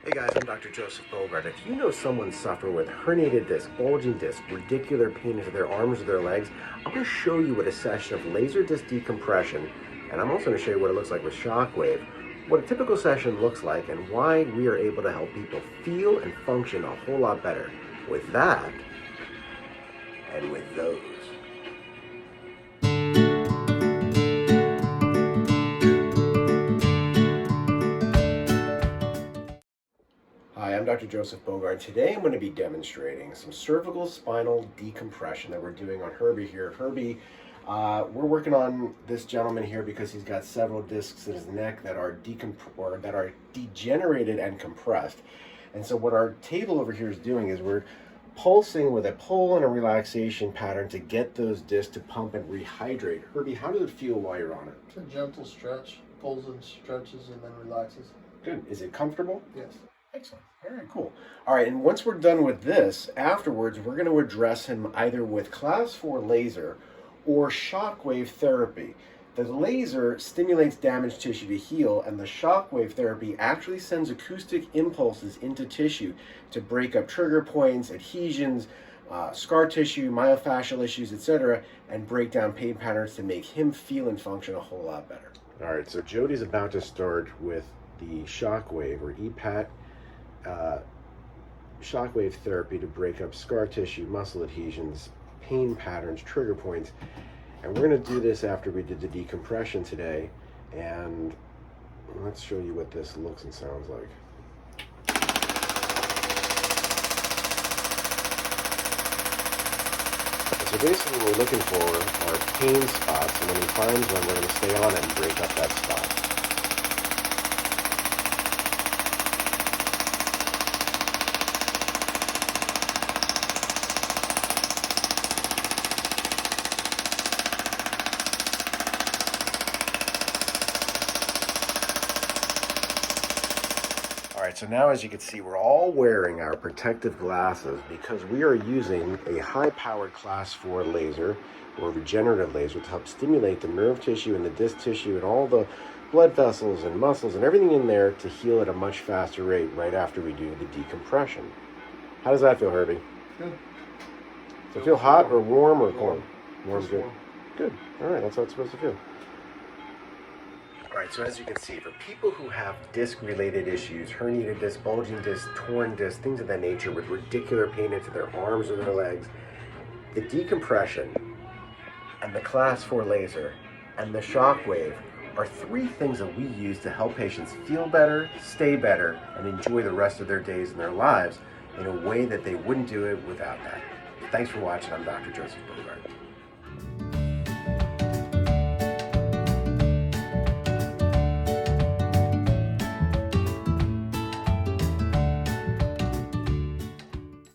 Hey guys, I'm Dr. Joseph Bogart. If you know someone suffering with herniated disc, bulging disc, radicular pain into their arms or their legs, I'm going to show you what a session of laser disc decompression, and I'm also going to show you what it looks like with Shockwave, what a typical session looks like, and why we are able to help people feel and function a whole lot better with that and with those. Hi, I'm Dr. Joseph Bogart. Today I'm going to be demonstrating some cervical spinal decompression that we're doing on Herbie here. Herbie, we're working on this gentleman here because he's got several discs in his neck that are degenerated and compressed. And so what our table over here is doing is we're pulsing with a pull and a relaxation pattern to get those discs to pump and rehydrate. Herbie, how does it feel while you're on it? It's a gentle stretch, pulls and stretches and then relaxes. Good. Is it comfortable? Yes. Excellent. All right, cool. All right, and once we're done with this, afterwards, we're going to address him either with class 4 laser or shockwave therapy. The laser stimulates damaged tissue to heal, and the shockwave therapy actually sends acoustic impulses into tissue to break up trigger points, adhesions, scar tissue, myofascial issues, etc., and break down pain patterns to make him feel and function a whole lot better. All right, so Jody's about to start with the shockwave, or EPAT, shockwave therapy to break up scar tissue, muscle adhesions, pain patterns, trigger points. And we're going to do this after we did the decompression today. And let's show you what this looks and sounds like. So basically what we're looking for are pain spots, and when we find one, we're going to stay on it and break up that spot. Alright, so now as you can see, we're all wearing our protective glasses because we are using a high-powered class 4 laser or regenerative laser to help stimulate the nerve tissue and the disc tissue and all the blood vessels and muscles and everything in there to heal at a much faster rate right after we do the decompression. How does that feel, Herbie? Good. Does it feel hot or warm or cold? Warm's good. Good. Alright, that's how it's supposed to feel. Alright, so as you can see, for people who have disc-related issues, herniated disc, bulging disc, torn disc, things of that nature with radicular pain into their arms or their legs, the decompression and the class 4 laser and the shockwave are 3 things that we use to help patients feel better, stay better, and enjoy the rest of their days and their lives in a way that they wouldn't do it without that. Thanks for watching. I'm Dr. Joseph Bogart.